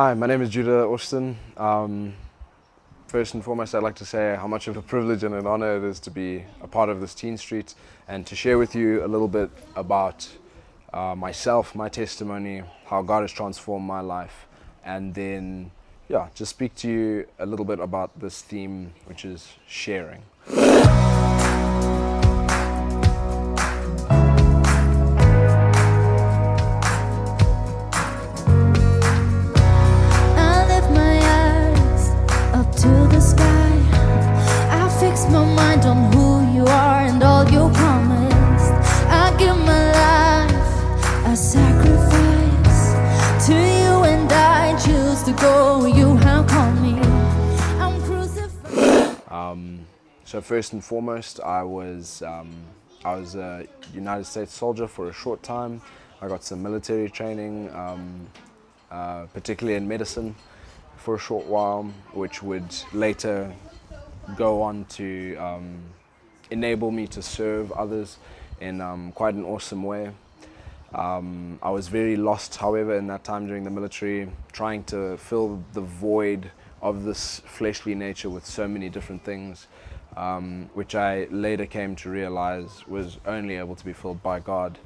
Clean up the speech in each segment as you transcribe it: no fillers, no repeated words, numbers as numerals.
Hi, my name is Judah Austen. First and foremost, I'd like to say how much of a privilege and an honor it is to be a part of this Teen Street and to share with you a little bit about myself, my testimony, how God has transformed my life, and then, just speak to you a little bit about this theme, which is sharing. My mind on who you are and all you promised. I give my life a sacrifice to you, and I choose to go where you have called me. I'm crucified. So first and foremost, I was a United States soldier for a short time. I got some military training, particularly in medicine, for a short while, which would later go on to enable me to serve others in quite an awesome way. I was very lost, however, in that time during the military, trying to fill the void of this fleshly nature with so many different things, which I later came to realize was only able to be filled by God.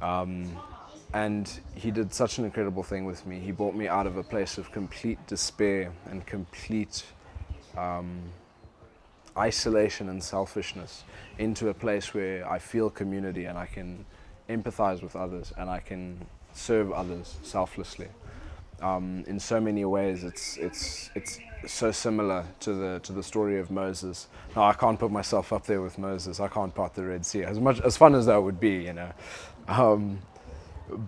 And He did such an incredible thing with me. He brought me out of a place of complete despair and complete isolation and selfishness into a place where I feel community and I can empathize with others and I can serve others selflessly. In so many ways, it's so similar to the story of Moses. Now, I can't put myself up there with Moses. I can't part the Red Sea, as fun as that would be,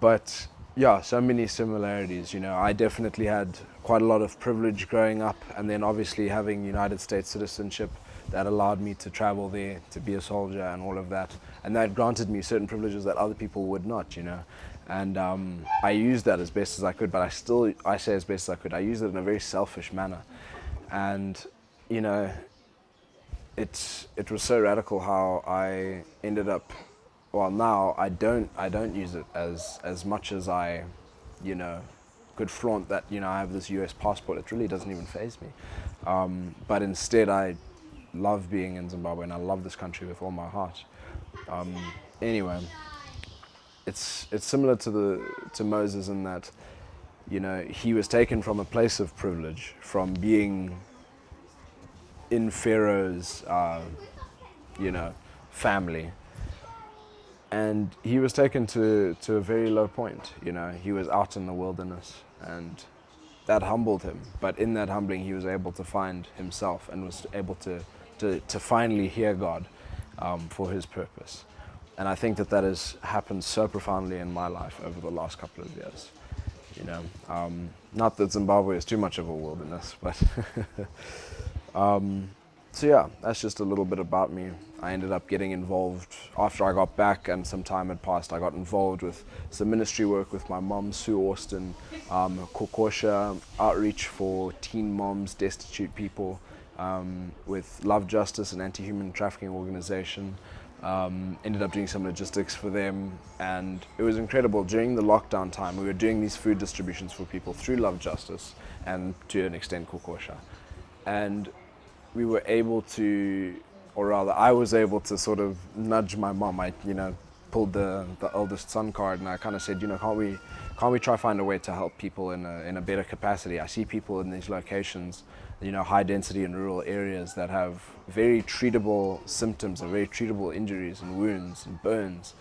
But yeah, so many similarities. I definitely had quite a lot of privilege growing up, and then obviously having United States citizenship that allowed me to travel there, to be a soldier and all of that. And that granted me certain privileges that other people would not, And I used that as best as I could, but I say as best as I could. I used it in a very selfish manner. And, it was so radical how I ended up, well, now I don't use it as much as I, could flaunt that, I have this US passport. It really doesn't even faze me. But instead I love being in Zimbabwe and I love this country with all my heart. Anyway, it's similar to Moses in that, he was taken from a place of privilege, from being in Pharaoh's, family. And he was taken to a very low point, He was out in the wilderness, and that humbled him. But in that humbling, he was able to find himself and was able to finally hear God for His purpose. And I think that has happened so profoundly in my life over the last couple of years. Not that Zimbabwe is too much of a wilderness, but so yeah, that's just a little bit about me. I ended up getting involved after I got back and some time had passed. I got involved with some ministry work with my mom, Sue Austen, Kokosha, outreach for teen moms, destitute people, with Love Justice, an anti-human trafficking organization. Ended up doing some logistics for them, and it was incredible. During the lockdown time, we were doing these food distributions for people through Love Justice and to an extent Kokosha. And we were able to, or rather I was able to sort of nudge my mom. I, pulled the eldest son card and I kind of said, can't we try find a way to help people in a better capacity? I see people in these locations, high density and rural areas that have very treatable symptoms and very treatable injuries and wounds and burns.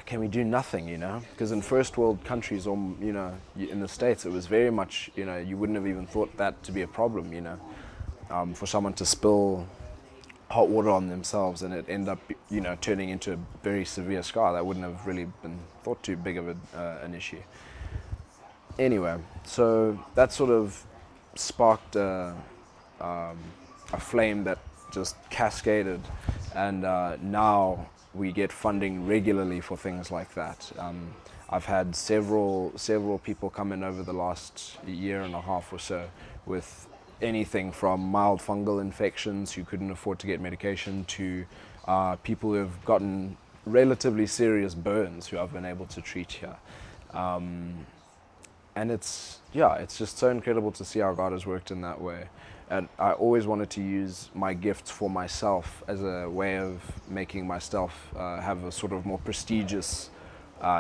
Can we do nothing, Because in first world countries or, in the States, it was very much, you wouldn't have even thought that to be a problem, for someone to spill hot water on themselves and it end up, turning into a very severe scar. That wouldn't have really been thought too big of an issue. Anyway, so that sort of sparked a flame that just cascaded, and now we get funding regularly for things like that. I've had several people come in over the last year and a half or so with anything from mild fungal infections who couldn't afford to get medication to people who have gotten relatively serious burns who I've been able to treat here. And it's just so incredible to see how God has worked in that way. And I always wanted to use my gifts for myself as a way of making myself have a sort of more prestigious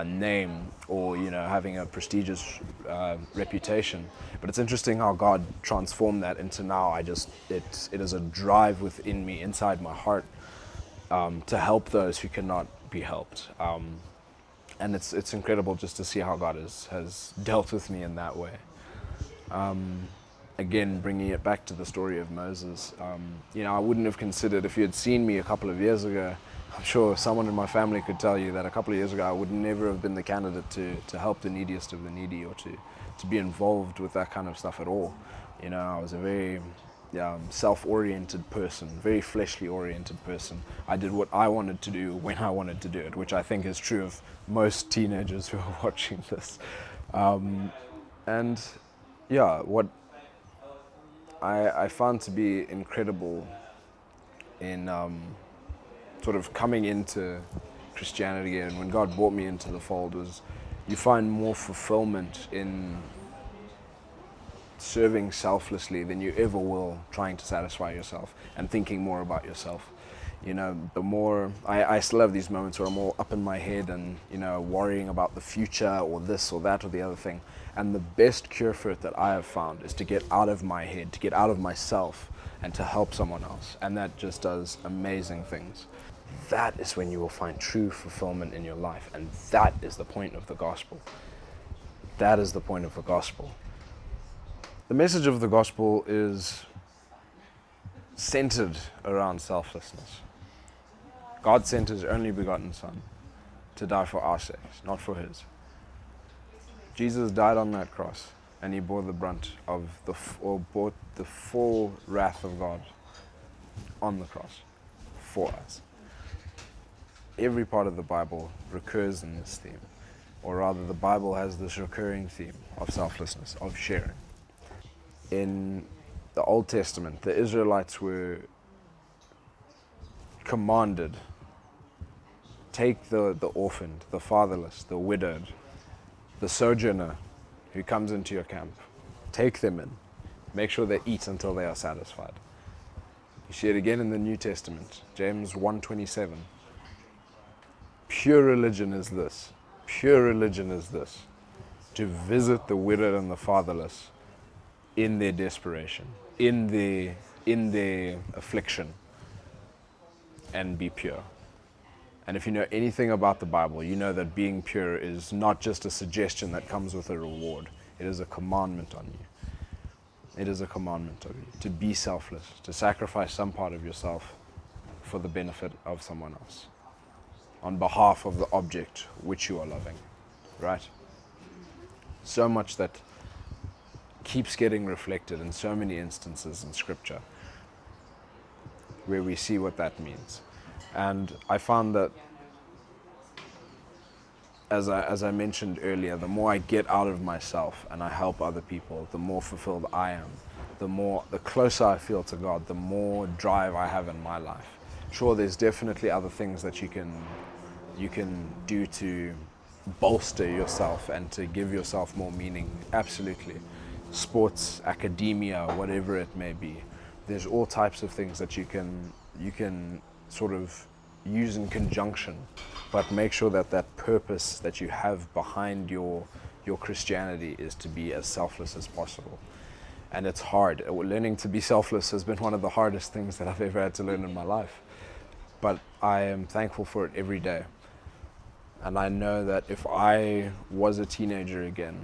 name, or having a prestigious reputation. But it's interesting how God transformed that into now it is a drive within me, inside my heart, to help those who cannot be helped. And it's incredible just to see how God has dealt with me in that way. Again, bringing it back to the story of Moses, I wouldn't have considered, if you had seen me a couple of years ago, I'm sure someone in my family could tell you that a couple of years ago I would never have been the candidate to help the neediest of the needy, or to be involved with that kind of stuff at all. I was a very self-oriented person, very fleshly oriented person. I did what I wanted to do when I wanted to do it, which I think is true of most teenagers who are watching this. What I found to be incredible in sort of coming into Christianity, and when God brought me into the fold, was you find more fulfillment in serving selflessly than you ever will trying to satisfy yourself and thinking more about yourself. The more I still have these moments where I'm all up in my head and worrying about the future or this or that or the other thing, and the best cure for it that I have found is to get out of my head, to get out of myself, and to help someone else. And that just does amazing things. That is when you will find true fulfillment in your life, and that is the point of the gospel. That is the point of the gospel. The message of the gospel is centered around selflessness. God sent His only begotten Son to die for our sakes, not for His. Jesus died on that cross, and He bore the brunt of bore the full wrath of God on the cross for us. Every part of the Bible recurs in this theme, or rather the Bible has this recurring theme of selflessness, of sharing. In the Old Testament, the Israelites were commanded, take the orphaned, the fatherless, the widowed, the sojourner who comes into your camp, take them in, make sure they eat until they are satisfied. You see it again in the New Testament, James 1:27. Pure religion is this, to visit the widowed and the fatherless in their desperation, in their affliction, and be pure. And if you know anything about the Bible, you know that being pure is not just a suggestion that comes with a reward. It is a commandment on you. It is a commandment of you to be selfless, to sacrifice some part of yourself for the benefit of someone else, on behalf of the object which you are loving, right? So much that keeps getting reflected in so many instances in Scripture where we see what that means. And I found that, as I mentioned earlier, the more I get out of myself and I help other people, the more fulfilled I am. The closer I feel to God, the more drive I have in my life. Sure, there's definitely other things that you can do to bolster yourself and to give yourself more meaning. Absolutely. Sports, academia, whatever it may be. There's all types of things that you can sort of use in conjunction, but make sure that that purpose that you have behind your Christianity is to be as selfless as possible. And it's hard. Learning to be selfless has been one of the hardest things that I've ever had to learn in my life. But I am thankful for it every day. And I know that if I was a teenager again,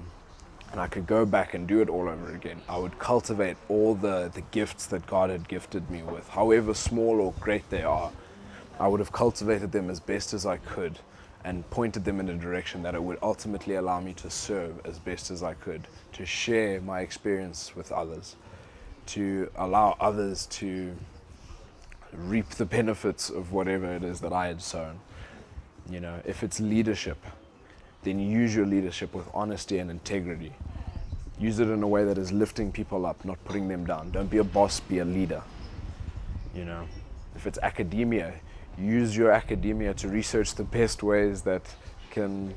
and I could go back and do it all over again, I would cultivate all the gifts that God had gifted me with, however small or great they are. I would have cultivated them as best as I could and pointed them in a direction that it would ultimately allow me to serve as best as I could, to share my experience with others, to allow others to reap the benefits of whatever it is that I had sown. If it's leadership, then use your leadership with honesty and integrity. Use it in a way that is lifting people up, not putting them down. Don't be a boss, be a leader. If it's academia, use your academia to research the best ways that can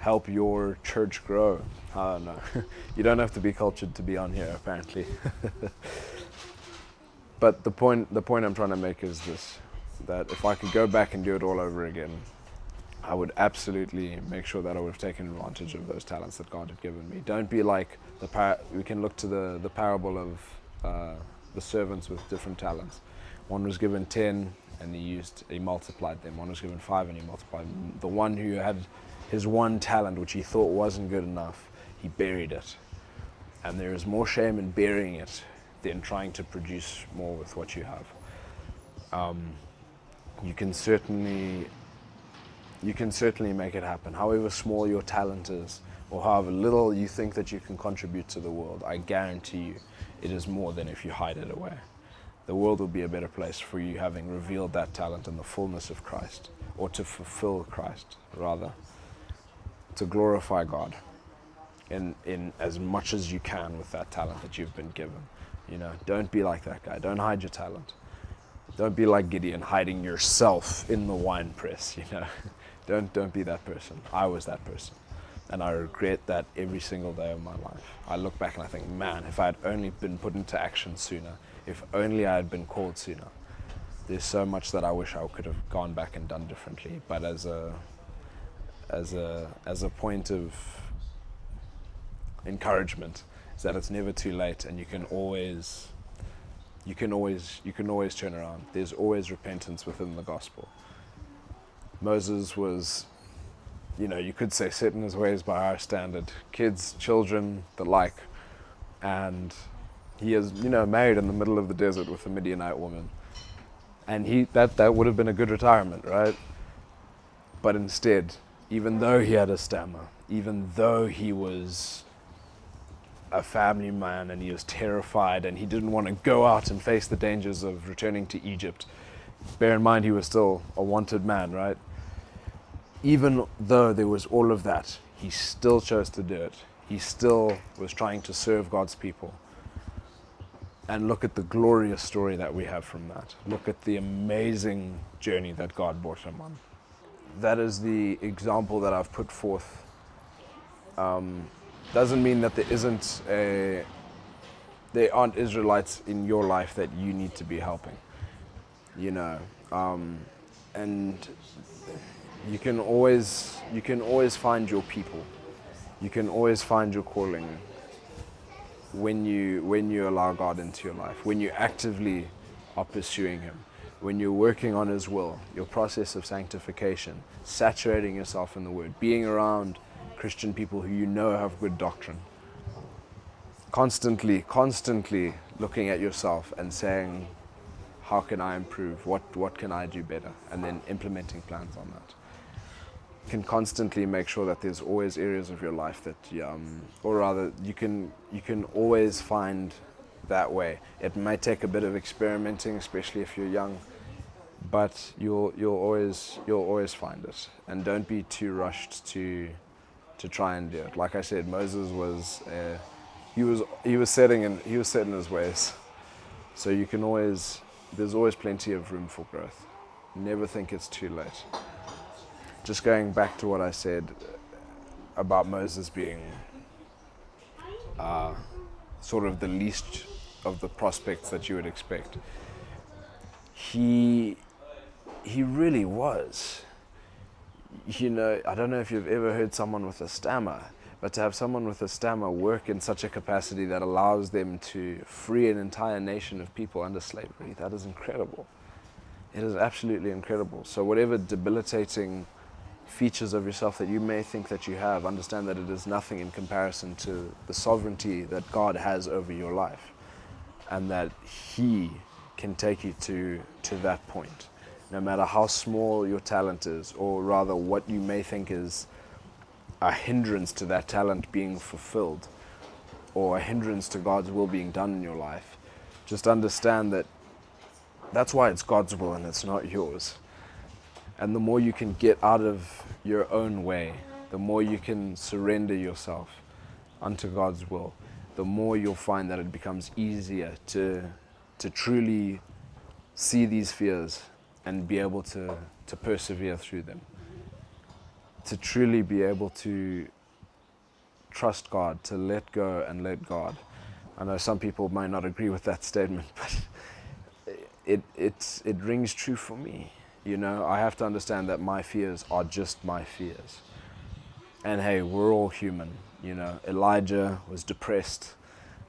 help your church grow. I don't know. You don't have to be cultured to be on here, apparently. But the point I'm trying to make is this, that if I could go back and do it all over again, I would absolutely make sure that I would have taken advantage of those talents that God had given me. Don't be like we can look to the parable of the servants with different talents. One was given 10 and he multiplied them. One was given 5 and he multiplied them. The one who had his one talent, which he thought wasn't good enough, he buried it. And there is more shame in burying it than trying to produce more with what you have. You can certainly make it happen. However small your talent is, or however little you think that you can contribute to the world, I guarantee you it is more than if you hide it away. The world will be a better place for you having revealed that talent in the fullness of Christ, or to fulfill Christ, rather, to glorify God in as much as you can with that talent that you've been given. You know, don't be like that guy. Don't hide your talent. Don't be like Gideon, hiding yourself in the wine press, you know. Don't be that person. I was that person. And I regret that every single day of my life. I look back and I think, man, if I had only been put into action sooner, if only I had been called sooner. There's so much that I wish I could have gone back and done differently. But as a point of encouragement, is that it's never too late, and you can always turn around. There's always repentance within the gospel. Moses was, you could say, set in his ways by our standard. Kids, children, the like. And he is, married in the middle of the desert with a Midianite woman. And that would have been a good retirement, right? But instead, even though he had a stammer, even though he was a family man and he was terrified and he didn't want to go out and face the dangers of returning to Egypt, bear in mind he was still a wanted man, right? Even though there was all of that, he still chose to do it. He still was trying to serve God's people. And look at the glorious story that we have from that. Look at the amazing journey that God brought him on. That is the example that I've put forth. Doesn't mean that there aren't Israelites in your life that you need to be helping, and you can always find your people. You can always find your calling when you allow God into your life, when you actively are pursuing Him, when you're working on His will, your process of sanctification, saturating yourself in the Word, being around Christian people who have good doctrine. Constantly looking at yourself and saying, how can I improve? What can I do better? And then implementing plans on that. You can constantly make sure that there's always areas of your life that, or rather, you can always find that way. It might take a bit of experimenting, especially if you're young, but you'll always find it. And don't be too rushed to try and do it. Like I said, Moses was he was set in his ways. So there's always plenty of room for growth. Never think it's too late. Just going back to what I said about Moses being sort of the least of the prospects that you would expect. He really was. I don't know if you've ever heard someone with a stammer, but to have someone with a stammer work in such a capacity that allows them to free an entire nation of people under slavery, that is incredible. It is absolutely incredible. So whatever debilitating features of yourself that you may think that you have, understand that it is nothing in comparison to the sovereignty that God has over your life, and that He can take you to that point. No matter how small your talent is, or rather what you may think is a hindrance to that talent being fulfilled, or a hindrance to God's will being done in your life, just understand that that's why it's God's will and it's not yours. And the more you can get out of your own way, the more you can surrender yourself unto God's will, the more you'll find that it becomes easier to truly see these fears and be able to persevere through them. to truly be able to trust God, to let go and let God. I know some people might not agree with that statement, but it rings true for me. You know, I have to understand that my fears are just my fears. And hey, we're all human. You know, Elijah was depressed.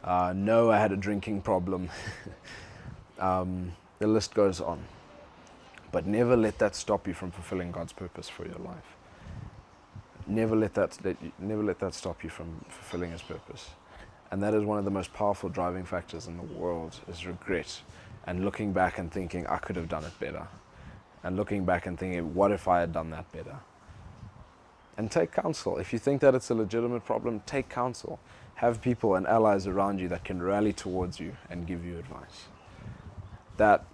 Noah had a drinking problem. The list goes on. But never let that stop you from fulfilling God's purpose for your life. Never let that stop you from fulfilling His purpose. And that is one of the most powerful driving factors in the world, is regret. And looking back and thinking, I could have done it better. And looking back and thinking, what if I had done that better? And take counsel. If you think that it's a legitimate problem, take counsel. Have people and allies around you that can rally towards you and give you advice. That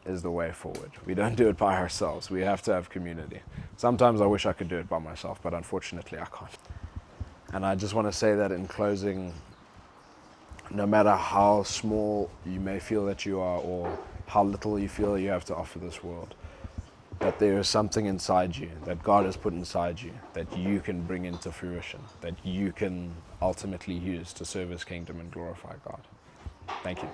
is the way forward. We don't do it by ourselves. We have to have community. Sometimes I wish I could do it by myself, but unfortunately I can't. And I just want to say that in closing, no matter how small you may feel that you are, or how little you feel you have to offer this world, that there is something inside you that God has put inside you that you can bring into fruition, that you can ultimately use to serve His kingdom and glorify God. Thank you.